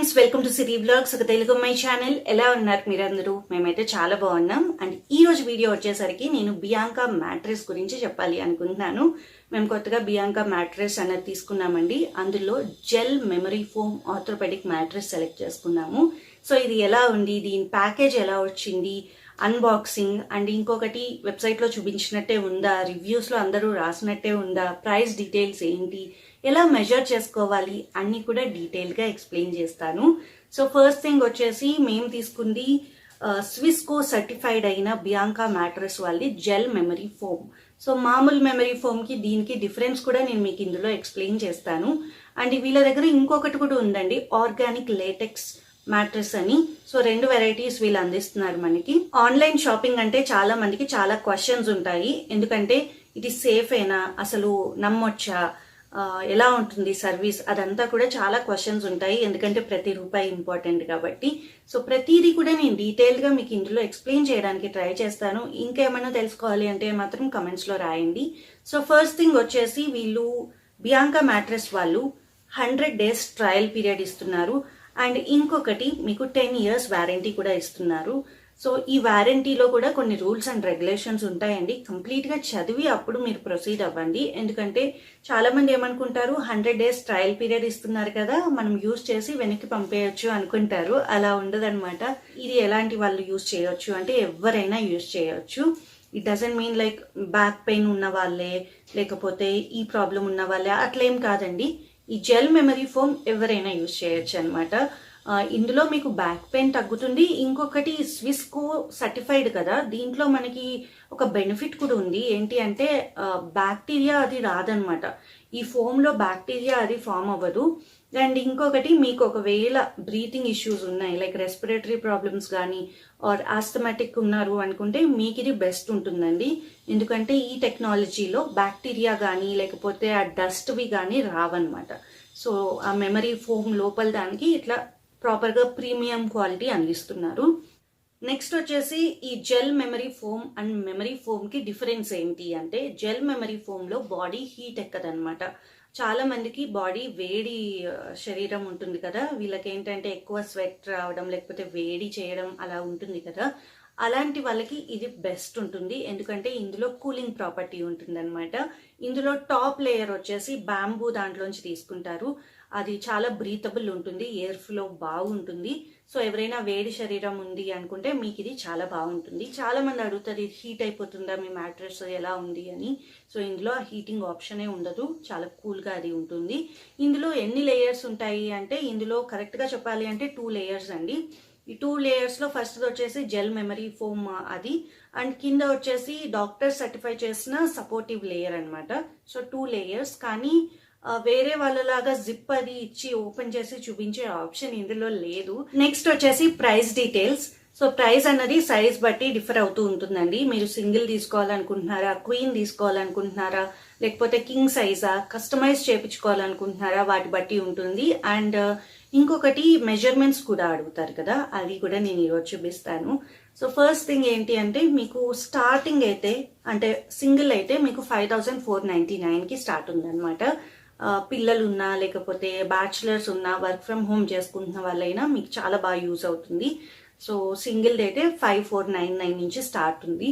Friends, welcome to city blogs, ఒక తెలుగు అమ్మాయి channel. ఎలా ఉన్నారు మీరందరూ? మేమైతే చాలా బాగున్నాం. అండ్ ఈ రోజు వీడియో వచ్చేసరికి నేను బియాంకా మ్యాట్రెస్ గురించి చెప్పాలి అనుకుంటున్నాను. మేము కొత్తగా బియాంకా మ్యాట్రెస్ అనేది తీసుకున్నామండి. అందులో gel memory foam orthopaedic mattress select చేసుకున్నాము. సో ఇది ఎలా ఉంది, దీని ప్యాకేజ్ ఎలా వచ్చింది, అన్బాక్సింగ్ అండ్ ఇంకొకటి వెబ్సైట్లో చూపించినట్టే ఉందా, రివ్యూస్లో అందరూ రాసినట్టే ఉందా, ప్రైస్ డీటెయిల్స్ ఏంటి, ఎలా మెజర్ చేసుకోవాలి అన్నీ కూడా డీటెయిల్గా ఎక్స్ప్లెయిన్ చేస్తాను. సో ఫస్ట్ థింగ్ వచ్చేసి మేము తీసుకుంది స్విస్కో సర్టిఫైడ్ అయిన బియాంకా మ్యాట్రెస్ వాళ్ళది జెల్ మెమరీ ఫోమ్. సో మామూలు మెమరీ ఫోమ్కి దీనికి డిఫరెన్స్ కూడా నేను మీకు ఇందులో ఎక్స్ప్లెయిన్ చేస్తాను. అండ్ వీళ్ళ దగ్గర ఇంకొకటి కూడా ఉందండి, ఆర్గానిక్ లేటెక్స్ మ్యాట్రెస్ అని. సో 2 వెరైటీస్ వీళ్ళు అందిస్తున్నారు మనకి. ఆన్లైన్ షాపింగ్ అంటే చాలా మందికి చాలా క్వశ్చన్స్ ఉంటాయి. ఎందుకంటే ఇది సేఫేనా, అసలు నమ్మొచ్చా, ఎలా ఉంటుంది సర్వీస్, అదంతా కూడా చాలా క్వశ్చన్స్ ఉంటాయి. ఎందుకంటే ప్రతి రూపాయి ఇంపార్టెంట్ కాబట్టి. సో ప్రతిదీ కూడా నేను డీటెయిల్గా మీకు ఇందులో ఎక్స్ప్లెయిన్ చేయడానికి ట్రై చేస్తాను. ఇంకేమైనా తెలుసుకోవాలి అంటే మాత్రం కమెంట్స్లో రాయండి. సో ఫస్ట్ థింగ్ వచ్చేసి వీళ్ళు బియాంకా మ్యాట్రెస్ వాళ్ళు 100 days ట్రయల్ పీరియడ్ ఇస్తున్నారు. అండ్ ఇంకొకటి మీకు 10 years వారంటీ కూడా ఇస్తున్నారు. సో ఈ వారంటీలో కూడా కొన్ని రూల్స్ అండ్ రెగ్యులేషన్స్ ఉంటాయండి. కంప్లీట్గా చదివి అప్పుడు మీరు ప్రొసీడ్ అవ్వండి. ఎందుకంటే చాలామంది ఏమనుకుంటారు, 100 days ట్రయల్ పీరియడ్ ఇస్తున్నారు కదా, మనం యూజ్ చేసి వెనక్కి పంపేయచ్చు అనుకుంటారు. అలా ఉండదన్నమాట. ఇది ఎలాంటి వాళ్ళు యూజ్ చేయొచ్చు అంటే ఎవరైనా యూజ్ చేయొచ్చు. It doesn't mean like back pain ఉన్న వాళ్ళే, లేకపోతే ఈ ప్రాబ్లం ఉన్న వాళ్ళే, అట్లేం కాదండి. ఈ జెల్ మెమరీ ఫోమ్ ఎవరైనా యూజ్ చేయొచ్చు అనమాట. ఇందులో మీకు బ్యాక్ పెయిన్ తగ్గుతుంది. ఇంకొకటి స్విస్కో సర్టిఫైడ్ కదా, దీంట్లో మనకి ఒక బెనిఫిట్ కూడా ఉంది. ఏంటి అంటే బ్యాక్టీరియా అది రాదనమాట. ఈ ఫోమ్లో బ్యాక్టీరియా అది ఫామ్ అవ్వదు. అండ్ ఇంకొకటి మీకు ఒకవేళ బ్రీతింగ్ ఇష్యూస్ ఉన్నాయి, లైక్ రెస్పిరేటరీ ప్రాబ్లమ్స్ కానీ ఆర్ ఆస్థమాటిక్ ఉన్నారు అనుకుంటే మీకు ఇది బెస్ట్ ఉంటుందండి. ఎందుకంటే ఈ టెక్నాలజీలో బ్యాక్టీరియా కానీ లేకపోతే ఆ డస్ట్వి కానీ రావన్నమాట. సో ఆ మెమరీ ఫోమ్ లోపల దానికి ఇట్లా ప్రాపర్గా ప్రీమియం క్వాలిటీ అందిస్తున్నారు. నెక్స్ట్ వచ్చేసి ఈ gel memory foam and memory ఫోమ్కి డిఫరెన్స్ ఏంటి అంటే, జెల్ మెమరీ ఫోమ్లో బాడీ హీట్ ఎక్కదనమాట. చాలా మందికి బాడీ వేడి శరీరం ఉంటుంది కదా, వీళ్ళకి ఏంటంటే ఎక్కువ స్వెట్ రావడం లేకపోతే వేడి చేయడం అలా ఉంటుంది కదా, అలాంటి వాళ్ళకి ఇది బెస్ట్ ఉంటుంది. ఎందుకంటే ఇందులో కూలింగ్ ప్రాపర్టీ ఉంటుంది అనమాట. ఇందులో టాప్ లేయర్ వచ్చేసి బ్యాంబూ దాంట్లోంచి తీసుకుంటారు. అది చాలా బ్రీతబుల్ ఉంటుంది, ఎయిర్ ఫ్లో బాగుంటుంది. సో ఎవరైనా వేడి శరీరం ఉంది అనుకుంటే మీకు ఇది చాలా బాగుంటుంది. చాలా మంది అడుగుతారు, ఇది హీట్ అయిపోతుందా మీ మ్యాట్రెస్, ఎలా ఉంది అని. సో ఇందులో ఆ హీటింగ్ ఆప్షనే ఉండదు, చాలా కూల్గా అది ఉంటుంది. ఇందులో ఎన్ని లేయర్స్ ఉంటాయి అంటే, ఇందులో కరెక్ట్గా చెప్పాలి అంటే 2 layers అండి. ఈ 2 layers ఫస్ట్ వచ్చేసి జెల్ మెమరీ ఫోమ్ అది, అండ్ కింద వచ్చేసి డాక్టర్ సర్టిఫై చేసిన సపోర్టివ్ లేయర్ అనమాట. So 2 layers. కానీ వేరే వాళ్ళలాగా జిప్ అది ఇచ్చి ఓపెన్ చేసి చూపించే ఆప్షన్ ఇందులో లేదు. నెక్స్ట్ వచ్చేసి ప్రైస్ డీటెయిల్స్. సో ప్రైస్ అన్నది సైజ్ బట్టి డిఫర్ అవుతూ ఉంటుందండి. మీరు సింగిల్ తీసుకోవాలనుకుంటున్నారా, క్వీన్ తీసుకోవాలనుకుంటున్నారా, లేకపోతే కింగ్ సైజా, కస్టమైజ్ చేయించుకోవాలనుకుంటున్నారా, వాటి బట్టి ఉంటుంది. అండ్ ఇంకొకటి మెజర్మెంట్స్ కూడా అడుగుతారు కదా, అది కూడా నేను ఈరోజు చూపిస్తాను. సో ఫస్ట్ థింగ్ ఏంటి అంటే, మీకు స్టార్టింగ్ అయితే అంటే సింగిల్ అయితే మీకు 5499కి స్టార్ట్ ఉందన్నమాట. పిల్లలు ఉన్నా లేకపోతే బ్యాచులర్స్ ఉన్నా, వర్క్ ఫ్రమ్ హోమ్ చేసుకుంటున్న వాళ్ళైనా మీకు చాలా బాగా యూజ్ అవుతుంది. సో సింగిల్ అయితే 5499 నుంచి స్టార్ట్ ఉంది.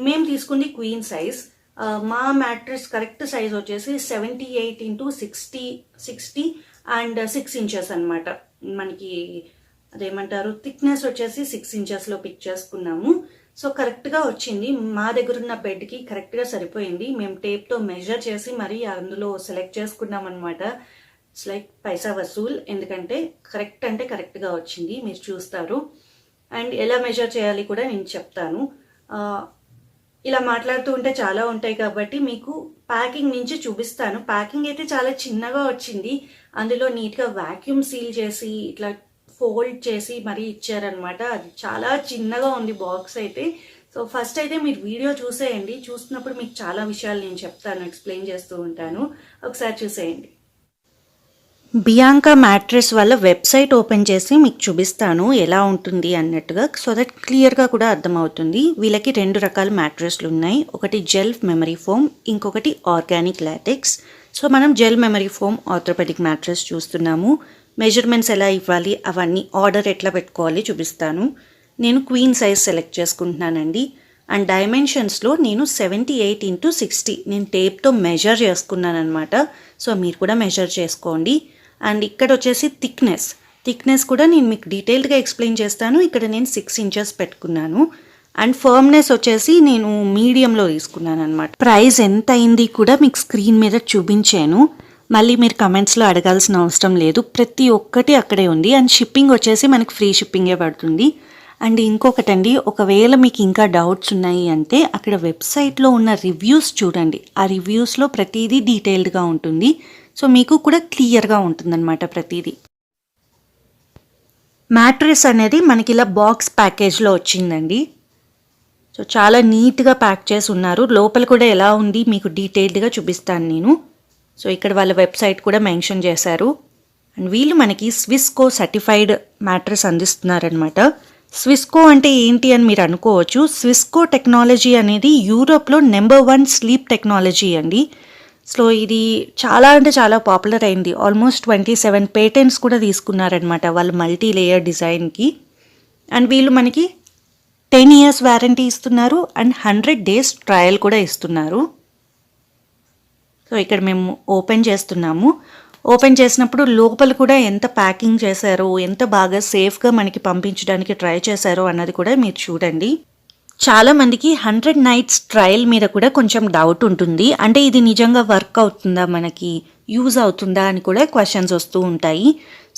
మేము తీసుకుంది క్వీన్ సైజ్. మా మ్యాట్రెస్ కరెక్ట్ సైజ్ వచ్చేసి 78x60 అండ్ 6 inches అనమాట. మనకి అదేమంటారు, థిక్నెస్ వచ్చేసి 6 inchesలో పిక్ చేసుకున్నాము. సో కరెక్ట్గా వచ్చింది. మా దగ్గర ఉన్న బెడ్కి కరెక్ట్గా సరిపోయింది. మేము టేప్తో మెజర్ చేసి మరీ అందులో సెలెక్ట్ చేసుకున్నాం అనమాట. ఇట్స్ లైక్ పైసా వసూల్. ఎందుకంటే కరెక్ట్ అంటే కరెక్ట్గా వచ్చింది, మీరు చూస్తారు. అండ్ ఎలా మెజర్ చేయాలి కూడా నేను చెప్తాను. ఇలా మాట్లాడుతూ ఉంటే చాలా ఉంటాయి కాబట్టి మీకు ప్యాకింగ్ నుంచి చూపిస్తాను. ప్యాకింగ్ అయితే చాలా చిన్నగా వచ్చింది. అందులో నీట్గా వాక్యూమ్ సీల్ చేసి ఇట్లా ఫోల్డ్ చేసి మరీ ఇచ్చారనమాట. అది చాలా చిన్నగా ఉంది బాక్స్ అయితే. సో ఫస్ట్ అయితే మీరు వీడియో చూసేయండి. చూస్తున్నప్పుడు మీకు చాలా విషయాలు నేను చెప్తాను, ఎక్స్ప్లెయిన్ చేస్తూ ఉంటాను. ఒకసారి చూసేయండి. బియాంకా మ్యాట్రెస్ వాళ్ళ వెబ్సైట్ ఓపెన్ చేసి మీకు చూపిస్తాను ఎలా ఉంటుంది అన్నట్టుగా, సో దట్ క్లియర్గా కూడా అర్థమవుతుంది. వీళ్ళకి 2 రకాల మ్యాట్రెస్లు ఉన్నాయి. ఒకటి జెల్ మెమరీ ఫోమ్, ఇంకొకటి ఆర్గానిక్ లాటెక్స్. సో మనం gel memory foam orthopaedic mattress చూస్తున్నాము. మెజర్మెంట్స్ ఎలా ఇవ్వాలి, అవన్నీ ఆర్డర్ ఎట్లా పెట్టుకోవాలి చూపిస్తాను. నేను క్వీన్ సైజ్ సెలెక్ట్ చేసుకుంటున్నానండి. అండ్ డైమెన్షన్స్లో నేను 78x60 నేను టేప్తో మెజర్ చేసుకున్నాను అనమాట. సో మీరు కూడా మెజర్ చేసుకోండి. అండ్ ఇక్కడ వచ్చేసి థిక్నెస్ కూడా నేను మీకు డీటెయిల్డ్గా ఎక్స్ప్లెయిన్ చేస్తాను. ఇక్కడ నేను 6 ఇంచెస్ పెట్టుకున్నాను. అండ్ ఫర్మ్నెస్ వచ్చేసి నేను మీడియంలో తీసుకున్నాను అనమాట. ప్రైస్ ఎంత అయింది కూడా మీకు స్క్రీన్ మీద చూపించాను. మళ్ళీ మీరు కమెంట్స్లో అడగాల్సిన అవసరం లేదు, ప్రతి ఒక్కటి అక్కడే ఉంది. అండ్ షిప్పింగ్ వచ్చేసి మనకి ఫ్రీ షిప్పింగే పడుతుంది. అండ్ ఇంకొకటండి, ఒకవేళ మీకు ఇంకా డౌట్స్ ఉన్నాయి అంటే అక్కడ వెబ్సైట్లో ఉన్న రివ్యూస్ చూడండి. ఆ రివ్యూస్లో ప్రతిదీ డీటెయిల్డ్గా ఉంటుంది. సో మీకు కూడా క్లియర్గా ఉంటుందన్నమాట ప్రతిదీ. మ్యాట్రెస్ అనేది మనకి ఇలా బాక్స్ ప్యాకేజ్లో వచ్చిందండి. సో చాలా నీట్గా ప్యాక్ చేసి ఉన్నారు. లోపల కూడా ఎలా ఉంది మీకు డీటెయిల్డ్గా చూపిస్తాను నేను. సో ఇక్కడ వాళ్ళ వెబ్సైట్ కూడా మెన్షన్ చేశారు. అండ్ వీళ్ళు మనకి స్విస్కో సర్టిఫైడ్ మ్యాట్రెస్ అందిస్తున్నారనమాట. స్విస్కో అంటే ఏంటి అని మీరు అనుకోవచ్చు. స్విస్కో టెక్నాలజీ అనేది యూరోప్లో నెంబర్ 1 స్లీప్ టెక్నాలజీ అండి. సో ఇది చాలా అంటే చాలా పాపులర్ అయింది. ఆల్మోస్ట్ 27 పేటెంట్స్ కూడా తీసుకున్నారనమాట వాళ్ళు మల్టీ లేయర్ డిజైన్కి. అండ్ వీళ్ళు మనకి 10 years వారంటీ ఇస్తున్నారు అండ్ 100 days ట్రయల్ కూడా ఇస్తున్నారు. సో ఇక్కడ మేము ఓపెన్ చేస్తున్నాము. ఓపెన్ చేసినప్పుడు లోపల కూడా ఎంత ప్యాకింగ్ చేశారో, ఎంత బాగా సేఫ్గా మనకి పంపించడానికి ట్రై చేశారో అన్నది కూడా మీరు చూడండి. చాలామందికి 100 nights ట్రయల్ మీద కూడా కొంచెం డౌట్ ఉంటుంది. అంటే ఇది నిజంగా వర్క్ అవుతుందా, మనకి యూజ్ అవుతుందా అని కూడా క్వశ్చన్స్ వస్తూ ఉంటాయి.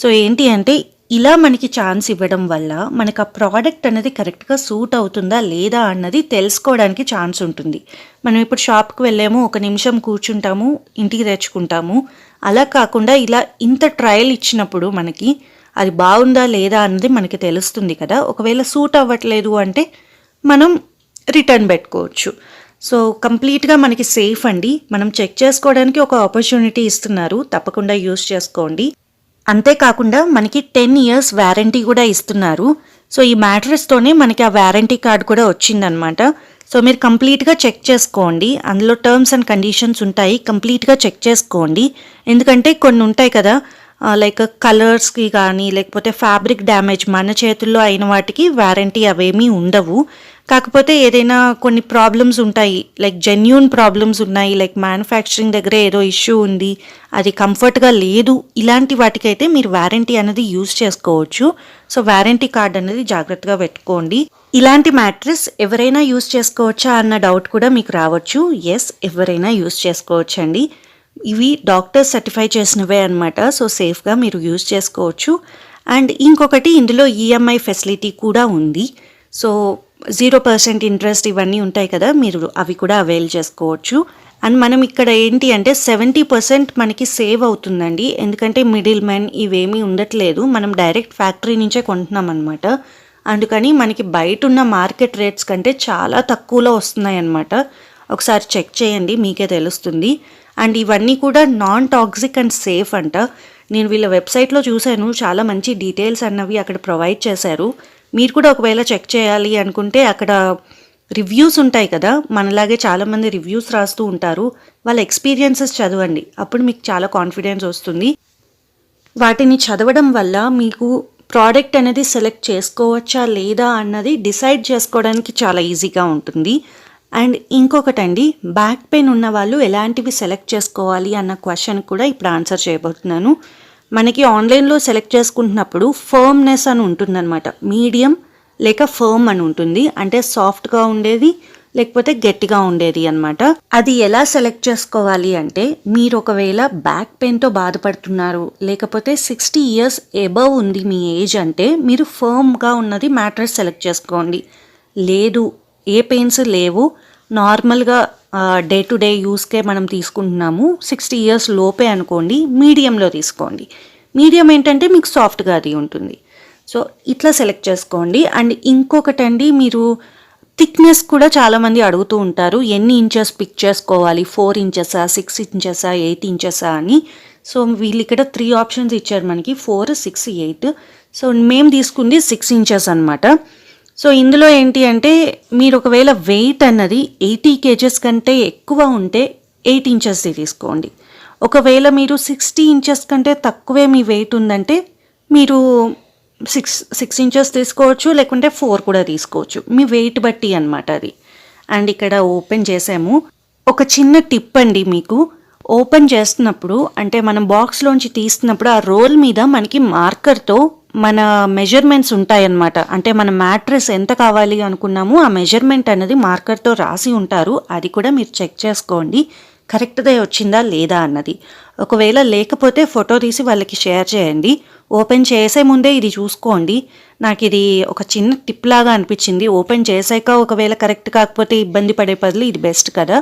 సో ఏంటి అంటే ఇలా మనకి ఛాన్స్ ఇవ్వడం వల్ల మనకు ఆ ప్రోడక్ట్ అనేది కరెక్ట్గా సూట్ అవుతుందా లేదా అన్నది తెలుసుకోవడానికి ఛాన్స్ ఉంటుంది. మనం ఇప్పుడు షాప్కి వెళ్ళాము, 1 నిమిషం కూర్చుంటాము, ఇంటికి తెచ్చుకుంటాము. అలా కాకుండా ఇలా ఇంత ట్రయల్ ఇచ్చినప్పుడు మనకి అది బాగుందా లేదా అన్నది మనకి తెలుస్తుంది కదా. ఒకవేళ సూట్ అవ్వట్లేదు అంటే మనం రిటర్న్ పెట్టుకోవచ్చు. సో కంప్లీట్గా మనకి సేఫ్ అండి. మనం చెక్ చేసుకోవడానికి ఒక ఆపర్చునిటీ ఇస్తున్నారు, తప్పకుండా యూస్ చేసుకోండి. అంతేకాకుండా మనకి 10 years వారంటీ కూడా ఇస్తున్నారు. సో ఈ మ్యాట్రెస్తోనే మనకి ఆ వారంటీ కార్డ్ కూడా వచ్చిందనమాట. సో మీరు కంప్లీట్గా చెక్ చేసుకోండి. అందులో టర్మ్స్ అండ్ కండిషన్స్ ఉంటాయి, కంప్లీట్గా చెక్ చేసుకోండి. ఎందుకంటే కొన్ని ఉంటాయి కదా, లైక్ కలర్స్కి కానీ లేకపోతే ఫ్యాబ్రిక్ డ్యామేజ్ మన చేతుల్లో అయిన వాటికి వారంటీ అవేమీ ఉండవు. కాకపోతే ఏదైనా కొన్ని ప్రాబ్లమ్స్ ఉంటాయి, లైక్ జెన్యూన్ ప్రాబ్లమ్స్ ఉన్నాయి, లైక్ మ్యానుఫ్యాక్చరింగ్ దగ్గర ఏదో ఇష్యూ ఉంది, అది కంఫర్ట్గా లేదు, ఇలాంటి వాటికైతే మీరు వారంటీ అనేది యూజ్ చేసుకోవచ్చు. సో వారంటీ కార్డ్ అనేది జాగ్రత్తగా పెట్టుకోండి. ఇలాంటి మ్యాట్రెస్ ఎవరైనా యూజ్ చేసుకోవచ్చా అన్న డౌట్ కూడా మీకు రావచ్చు. ఎస్, ఎవరైనా యూజ్ చేసుకోవచ్చు అండి. ఇవి డాక్టర్స్ సర్టిఫై చేసినవే అనమాట. సో సేఫ్గా మీరు యూజ్ చేసుకోవచ్చు. అండ్ ఇంకొకటి, ఇందులో ఈఎంఐ ఫెసిలిటీ కూడా ఉంది. సో 0% ఇంట్రెస్ట్ ఇవన్నీ ఉంటాయి కదా, మీరు అవి కూడా అవైల్ చేసుకోవచ్చు. అండ్ మనం ఇక్కడ ఏంటి అంటే 70% మనకి సేవ్ అవుతుందండి. ఎందుకంటే మిడిల్ మ్యాన్ ఇవేమీ ఉండట్లేదు, మనం డైరెక్ట్ ఫ్యాక్టరీ నుంచే కొంటున్నాం అనమాట. అందుకని మనకి బయట ఉన్న మార్కెట్ రేట్స్ కంటే చాలా తక్కువలో వస్తున్నాయి అన్నమాట. ఒకసారి చెక్ చేయండి, మీకే తెలుస్తుంది. అండ్ ఇవన్నీ కూడా నాన్ టాక్సిక్ అండ్ సేఫ్ అంట. నేను వీళ్ళ వెబ్సైట్లో చూశాను, చాలా మంచి డీటెయిల్స్ అన్నవి అక్కడ ప్రొవైడ్ చేశారు. మీరు కూడా ఒకవేళ చెక్ చేయాలి అనుకుంటే అక్కడ రివ్యూస్ ఉంటాయి కదా, మనలాగే చాలామంది రివ్యూస్ రాస్తూ ఉంటారు, వాళ్ళ ఎక్స్పీరియన్సెస్ చదవండి. అప్పుడు మీకు చాలా కాన్ఫిడెన్స్ వస్తుంది. వాటిని చదవడం వల్ల మీకు ప్రోడక్ట్ అనేది సెలెక్ట్ చేసుకోవచ్చా లేదా అన్నది డిసైడ్ చేసుకోవడానికి చాలా ఈజీగా ఉంటుంది. అండ్ ఇంకొకటండి, బ్యాక్ పెయిన్ ఉన్న వాళ్ళు ఎలాంటివి సెలెక్ట్ చేసుకోవాలి అన్న క్వశ్చన్ కూడా ఇప్పుడు ఆన్సర్ చేయబోతున్నాను. మనకి ఆన్లైన్లో సెలెక్ట్ చేసుకుంటున్నప్పుడు ఫర్మ్నెస్ అని ఉంటుందన్నమాట. మీడియం లేక ఫర్మ్ అని ఉంటుంది, అంటే సాఫ్ట్గా ఉండేది లేకపోతే గట్టిగా ఉండేది అనమాట. అది ఎలా సెలెక్ట్ చేసుకోవాలి అంటే, మీరు ఒకవేళ బ్యాక్ పెయిన్తో బాధపడుతున్నారు, లేకపోతే 60 years ఎబవ్ ఉంది మీ ఏజ్ అంటే మీరు ఫర్మ్గా ఉన్నది మ్యాట్రెస్ సెలెక్ట్ చేసుకోండి. లేదు, ఏ పెయిన్స్ లేవు, నార్మల్గా డే టు డే యూస్కే మనం తీసుకుంటున్నాము, 60 years లోపే అనుకోండి, మీడియంలో తీసుకోండి. మీడియం ఏంటంటే మీకు సాఫ్ట్గా అది ఉంటుంది. సో ఇట్లా సెలెక్ట్ చేసుకోండి. అండ్ ఇంకొకటండి, మీరు థిక్నెస్ కూడా చాలామంది అడుగుతూ ఉంటారు, ఎన్ని ఇంచెస్ పిక్ చేసుకోవాలి, 4 inches, 6 inches, 8 inches అని. సో వీళ్ళు ఇక్కడ 3 ఆప్షన్స్ ఇచ్చారు మనకి, 4, 6, 8. సో మేము తీసుకుంది 6 inches అనమాట. సో ఇందులో ఏంటి అంటే, మీరు ఒకవేళ వెయిట్ అన్నది 80 kgs కంటే ఎక్కువ ఉంటే 8 inches తీసుకోండి. ఒకవేళ మీరు 60 inches కంటే తక్కువే మీ వెయిట్ ఉందంటే మీరు 6 ఇంచెస్ తీసుకోవచ్చు, లేకుంటే 4 కూడా తీసుకోవచ్చు, మీ వెయిట్ బట్టి అనమాట అది. అండ్ ఇక్కడ ఓపెన్ చేసాము. ఒక చిన్న టిప్ అండి, మీకు ఓపెన్ చేస్తున్నప్పుడు అంటే మనం బాక్స్లోంచి తీస్తున్నప్పుడు ఆ రోల్ మీద మనకి మార్కర్తో మన మెజర్మెంట్స్ ఉంటాయన్నమాట. అంటే మన మ్యాట్రెస్ ఎంత కావాలి అనుకున్నామో ఆ మెజర్మెంట్ అనేది మార్కర్తో రాసి ఉంటారు. అది కూడా మీరు చెక్ చేసుకోండి, కరెక్ట్గా వచ్చిందా లేదా అన్నది. ఒకవేళ లేకపోతే ఫోటో తీసి వాళ్ళకి షేర్ చేయండి. ఓపెన్ చేసే ముందే ఇది చూసుకోండి. నాకు ఇది ఒక చిన్న టిప్ లాగా అనిపించింది. ఓపెన్ చేసాక ఒకవేళ కరెక్ట్ కాకపోతే ఇబ్బంది పడే బదులు ఇది బెస్ట్ కదా.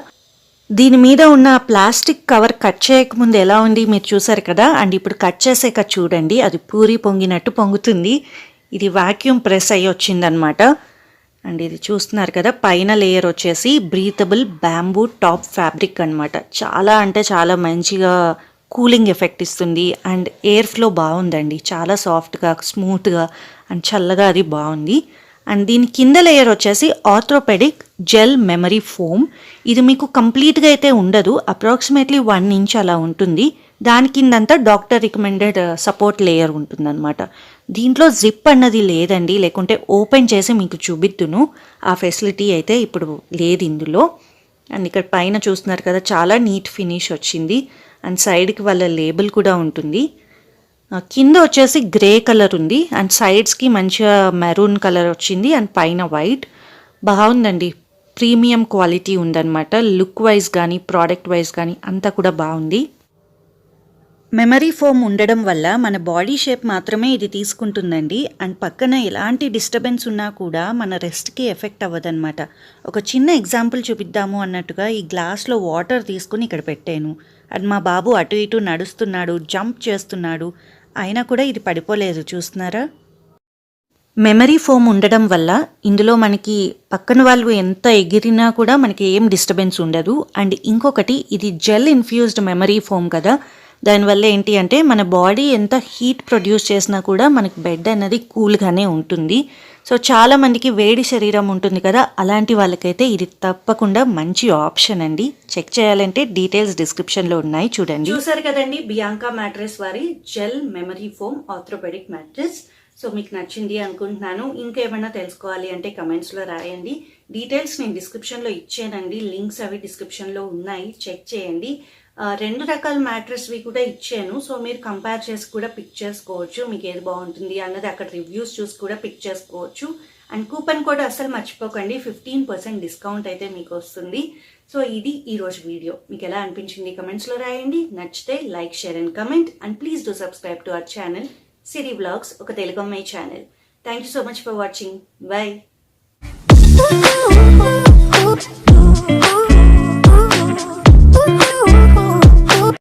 దీని మీద ఉన్న ప్లాస్టిక్ కవర్ కట్ చేయకముందు ఎలా ఉంది మీరు చూసారు కదా. అండ్ ఇప్పుడు కట్ చేసాక చూడండి, అది పూరి పొంగినట్టు పొంగుతుంది. ఇది వాక్యూమ్ ప్రెస్ అయ్యి వచ్చిందనమాట. అండ్ ఇది చూస్తున్నారు కదా, పైన లేయర్ వచ్చేసి బ్రీతబుల్ బ్యాంబూ టాప్ ఫ్యాబ్రిక్ అనమాట. చాలా అంటే చాలా మంచిగా కూలింగ్ ఎఫెక్ట్ ఇస్తుంది. అండ్ ఎయిర్ ఫ్లో బాగుందండి, చాలా సాఫ్ట్గా స్మూత్గా అండ్ చల్లగా అది బాగుంది. అండ్ దీని కింద లేయర్ వచ్చేసి ఆర్థోపెడిక్ జెల్ మెమరీ ఫోమ్. ఇది మీకు కంప్లీట్గా అయితే ఉండదు, అప్రాక్సిమేట్లీ 1 ఇంచ్ అలా ఉంటుంది. దాని కిందంతా డాక్టర్ రికమెండెడ్ సపోర్ట్ లేయర్ ఉంటుందన్నమాట. దీంట్లో జిప్ అన్నది లేదండి, లేకుంటే ఓపెన్ చేసి మీకు చూపిద్దును. ఆ ఫెసిలిటీ అయితే ఇప్పుడు లేదు ఇందులో. అండ్ ఇక్కడ పైన చూస్తున్నారు కదా, చాలా నీట్ ఫినిష్ వచ్చింది. అండ్ సైడ్కి వాళ్ళ లేబుల్ కూడా ఉంటుంది. కింద వచ్చేసి గ్రే కలర్ ఉంది అండ్ సైడ్స్కి మంచిగా మెరూన్ కలర్ వచ్చింది అండ్ పైన వైట్. బాగుందండి, ప్రీమియం క్వాలిటీ ఉందన్నమాట. లుక్ వైజ్ కానీ ప్రోడక్ట్ వైజ్ కానీ అంతా కూడా బాగుంది. మెమరీ ఫోమ్ ఉండడం వల్ల మన బాడీ షేప్ మాత్రమే ఇది తీసుకుంటుందండి. అండ్ పక్కన ఎలాంటి డిస్టర్బెన్స్ ఉన్నా కూడా మన రెస్ట్కి ఎఫెక్ట్ అవ్వదన్నమాట. ఒక చిన్న ఎగ్జాంపుల్ చూపిద్దాము అన్నట్టుగా ఈ గ్లాస్లో వాటర్ తీసుకుని ఇక్కడ పెట్టాను. అండ్ మా బాబు అటు ఇటు నడుస్తున్నాడు, జంప్ చేస్తున్నాడు, అయినా కూడా ఇది పడిపోలేదు. చూస్తున్నారా, మెమరీ ఫోమ్ ఉండడం వల్ల ఇందులో మనకి పక్కన వాళ్ళు ఎంత ఎగిరినా కూడా మనకి ఏం డిస్టర్బెన్స్ ఉండదు. అండ్ ఇంకొకటి, ఇది జెల్ ఇన్ఫ్యూజ్డ్ మెమరీ ఫోమ్ కదా, దానివల్ల ఏంటి అంటే మన బాడీ ఎంత హీట్ ప్రొడ్యూస్ చేసినా కూడా మనకి బెడ్ అనేది కూల్గానే ఉంటుంది. సో చాలామందికి వేడి శరీరం ఉంటుంది కదా, అలాంటి వాళ్ళకైతే ఇది తప్పకుండా మంచి ఆప్షన్ అండి. చెక్ చేయాలంటే డీటెయిల్స్ డిస్క్రిప్షన్లో ఉన్నాయి, చూడండి. చూసారు కదండి, బియాంకా మ్యాట్రెస్ వారి gel memory foam orthopaedic mattress. So మీకు నచ్చింది అనుకుంటున్నాను. ఇంకేమైనా తెలుసుకోవాలి అంటే కమెంట్స్లో రాయండి. డీటెయిల్స్ నేను డిస్క్రిప్షన్లో ఇచ్చానండి, లింక్స్ అవి డిస్క్రిప్షన్లో ఉన్నాయి, చెక్ చేయండి. 2 రకాల మ్యాట్రెస్వి కూడా ఇచ్చాను. సో మీరు కంపేర్ చేసి కూడా పిక్ చేసుకోవచ్చు, మీకు ఏది బాగుంటుంది అన్నది అక్కడ రివ్యూస్ చూసి కూడా పిక్ చేసుకోవచ్చు. అండ్ కూపన్ కోడ్ అస్సలు మర్చిపోకండి, 15% డిస్కౌంట్ అయితే మీకు వస్తుంది. సో ఇది ఈరోజు వీడియో. మీకు ఎలా అనిపించింది కమెంట్స్లో రాయండి. నచ్చితే like, share and comment. And please do subscribe to our channel Siri vlogs, ఒక తెలుగు అమ్మాయి channel. Thank you so much for watching. By.